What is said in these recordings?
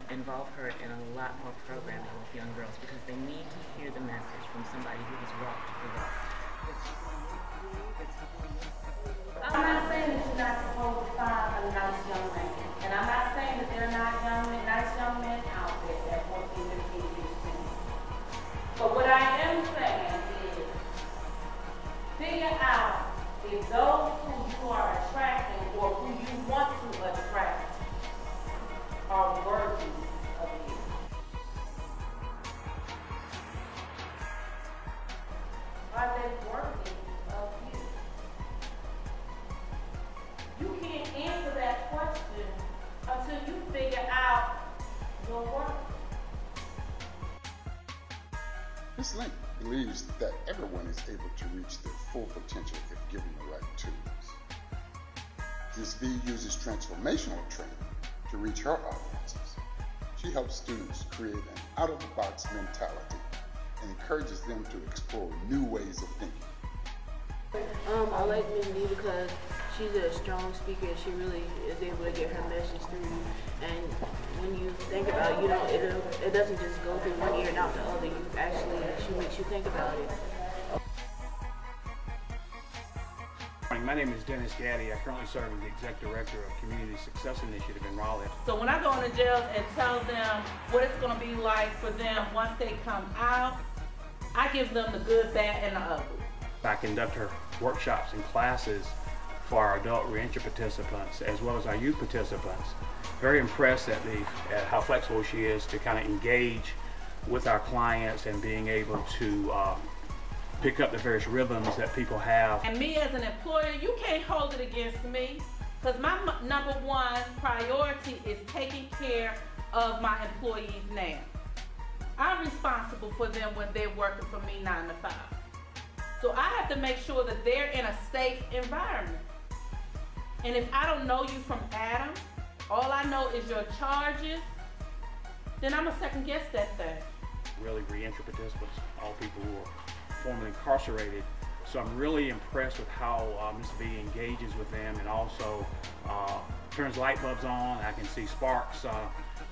involve her in a lot more programming with young girls because they need to hear the message from somebody who has walked the walk. I'm not saying that you're not supposed to find a nice young man. And I'm not saying that there are not nice young men out there that want to be in. But what I am saying is figure out if those who you are attracting or who you want to attract are worthy of you. Are they worthy of you? You can't answer that question until you figure out your worth. Ms. Link believes that everyone is able to reach their full potential if given the right tools. Ms. V uses transformational training to reach her audiences. She helps students create an out-of-the-box mentality and encourages them to explore new ways of thinking. I like Ms. V because she's a strong speaker. She really is able to get her message through. And when you think about it, it doesn't just go through one ear and out the other. She makes you think about it. My name is Dennis Gaddy. I currently serve as the Executive Director of Community Success Initiative in Raleigh. So when I go into jails and tell them what it's going to be like for them once they come out, I give them the good, bad, and the ugly. I conduct her workshops and classes for our adult reentry participants as well as our youth participants. Very impressed at how flexible she is to kind of engage with our clients and being able to pick up the various rhythms that people have. And me as an employer, you can't hold it against me because my number one priority is taking care of my employees now. I'm responsible for them when they're working for me 9 to 5. So I have to make sure that they're in a safe environment. And if I don't know you from Adam, all I know is your charges, then I'm gonna second guess that thing. Really reentry participants, all people who are formerly incarcerated. So I'm really impressed with how Ms. V engages with them and also turns light bulbs on. I can see sparks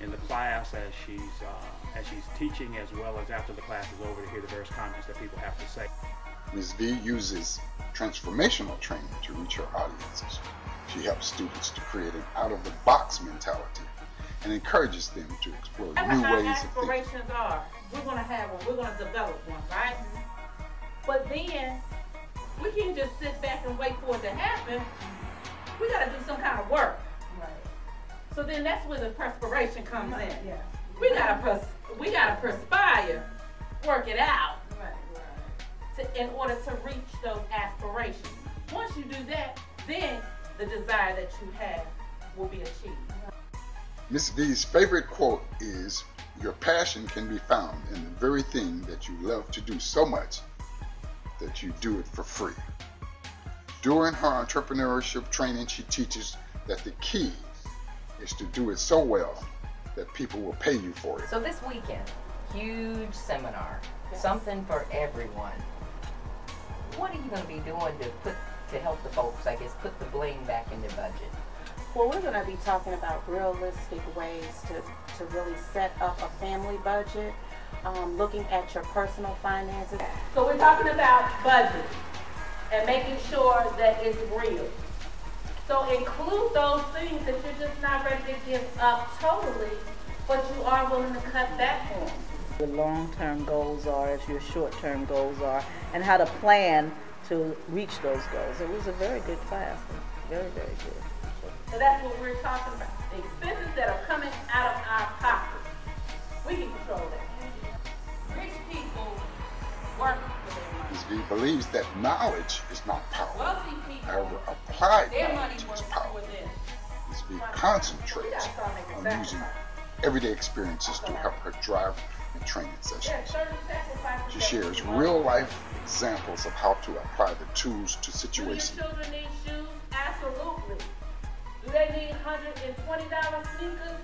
in the class as she's teaching as well as after the class is over to hear the various comments that people have to say. Ms. V uses transformational training to reach her audiences. She helps students to create an out-of-the-box mentality and encourages them to explore new ways of thinking. Aspirations are, we're going to have one, we're going to develop one, right? But then, we can't just sit back and wait for it to happen. We got to do some kind of work. Right. So then that's where the perspiration comes in. Yeah. We gotta perspire, work it out, in order to reach those aspirations. Once you do that, then the desire that you have will be achieved. Ms. V's favorite quote is, "Your passion can be found in the very thing that you love to do so much that you do it for free." During her entrepreneurship training, she teaches that the key is to do it so well that people will pay you for it. So this weekend, huge seminar, something for everyone. What are you going to be doing to help the folks, I guess, put the bling back in their budget? Well, we're going to be talking about realistic ways to really set up a family budget, looking at your personal finances. So we're talking about budget and making sure that it's real. So include those things that you're just not ready to give up totally, but you are willing to cut back on. Your long-term goals are, as your short-term goals are, and how to plan to reach those goals. It was a very good class, very, very good. So that's what we're talking about. The expenses that are coming out of our pockets. We can control that. Rich people work for their money. Ms. V believes that knowledge is not power. Wealthy people, However, applied their money knowledge works is power. for them. Ms. V concentrates on using everyday experiences to help her drive and training sessions. She shares real-life examples of how to apply the tools to situations. Do your children need shoes? Absolutely. Do they need $120 sneakers?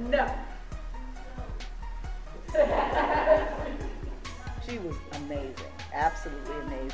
No. She was amazing, absolutely amazing.